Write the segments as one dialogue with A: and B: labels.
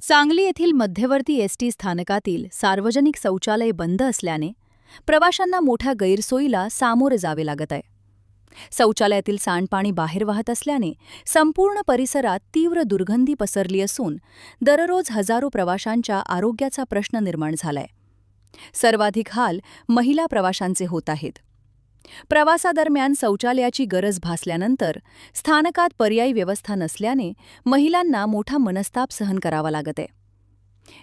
A: सांगली येथील मध्यवर्ती एसटी स्थानकातील सार्वजनिक शौचालय बंद असल्याने प्रवाशांना मोठ्या गैरसोयीला सामोरे जावे लागत आहे। शौचालयातील सांडपाणी बाहेर वाहत असल्याने संपूर्ण परिसरात तीव्र दुर्गंधी पसरली असून दररोज हजारो प्रवाशांच्या आरोग्याचा प्रश्न निर्माण झालाय। सर्वाधिक हाल महिला प्रवाशांचे होत आहेत। प्रवासादरम्यान शौचालयाची गरज भासल्यानंतर स्थानकात पर्यायी व्यवस्था नसल्याने महिलांना मोठा मनस्ताप सहन करावा लागत आहे।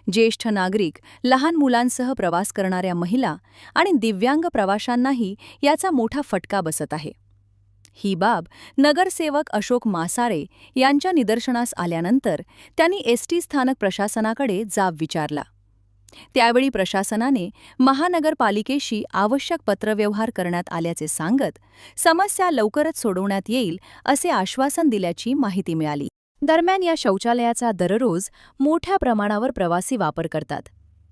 A: ज्येष्ठ नागरिक, लहान मुलांसह प्रवास करणाऱ्या महिला आणि दिव्यांग प्रवाशांनाही याचा मोठा फटका बसत आहे। ही बाब नगरसेवक अशोक मासारे यांच्या निदर्शनास आल्यानंतर त्यांनी एसटी स्थानक प्रशासनाकडे जाब विचारला। त्यावेळी प्रशासनाने महानगरपालिकेशी आवश्यक पत्रव्यवहार करण्यात आल्याचे सांगत समस्या लवकरच सोडवण्यात येईल असे आश्वासन दिल्याची माहिती मिळाली। दरम्यान या शौचालयाचा दररोज मोठ्या प्रमाणावर प्रवासी वापर करतात,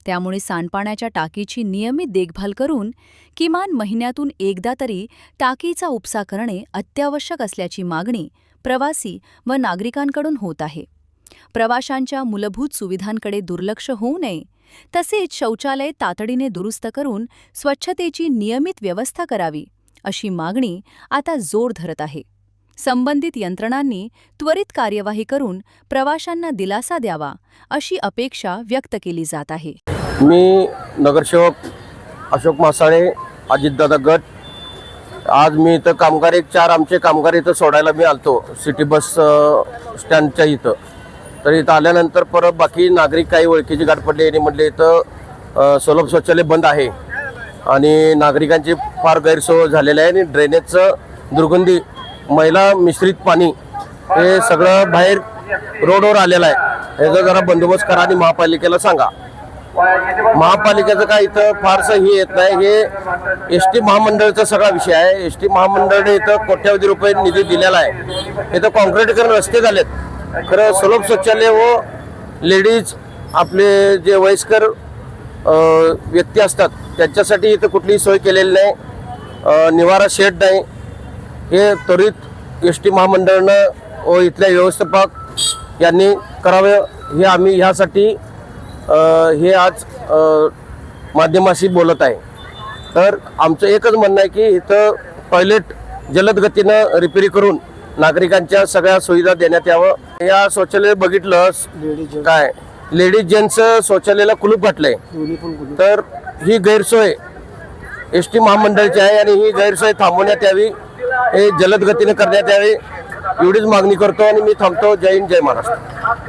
A: त्यामुळे सांडपाण्याच्या टाकीची नियमित देखभाल करून किमान महिन्यातून एकदा तरी टाकीचा उपसा करणे अत्यावश्यक असल्याची मागणी प्रवासी व नागरिकांकडून होत आहे। प्रवाशांच्या मूलभूत सुविधांकडे दुर्लक्ष होऊ नये, तसेच शौचालय तातडीने दुरुस्त करून स्वच्छतेची नियमित व्यवस्था करावी अशी मागणी आता जोर धरत आहे। संबंधित यंत्रणांनी त्वरित कार्यवाही करून प्रवाशांना दिलासा द्यावा अशी अपेक्षा व्यक्त केली जात आहे।
B: मी नगरसेवक अशोक मासाळे, अजितदादा गट। आज मी इथं कामगार चार आमचे कामगार इथं सोडायला मी आलतो सिटी बस स्टँडच्या इथं। तर इथं आल्यानंतर परत बाकी नागरिक काही ओळखीची गाठ पडली आणि म्हटले इथं सुलभ शौचालय बंद आहे आणि नागरिकांची फार गैरसोय झालेली आहे आणि ड्रेनेजचं दुर्गंधी, मैला मिश्रित पाणी हे सगळं बाहेर रोडवर आलेलं आहे। याचा जरा बंदोबस्त करा आणि महापालिकेला सांगा। महापालिकेचं काय इथं फारसं हे येत नाही, हे एसटी महामंडळाचा सगळा विषय आहे। एसटी महामंडळाने इथं कोट्यावधी रुपये निधी दिलेला आहे। इथं कॉन्क्रीटीकरण रस्ते झालेत, खरं सुलभ शौचालय व लेडीज आपले जे वयस्कर व्यक्ती असतात त्यांच्यासाठी इथं कुठलीही सोय केलेली नाही, निवारा शेड नाही। हे त्वरित एसटी महामंडळानं व इथल्या व्यवस्थापक यांनी करावे, हे आम्ही ह्यासाठी हे आज माध्यमाशी बोलत आहे। तर आमचं एकच म्हणणं आहे की इथं टॉयलेट जलद गतीनं रिपेरी करून नागरिकांच्या सगळ्या सुविधा देण्यात यावं। या शौचालय बघितलं काय लेडीज जेंट्स शौचालयाला कुलूप घातलंय, तर ही गैरसोय एसटी महामंडळाची आहे आणि ही गैरसोय थांबवण्यात यावी, हे जलद गतीने करण्यात यावे एवढीच मागणी करतो आणि मी थांबतो। जय हिंद, जय महाराष्ट्र।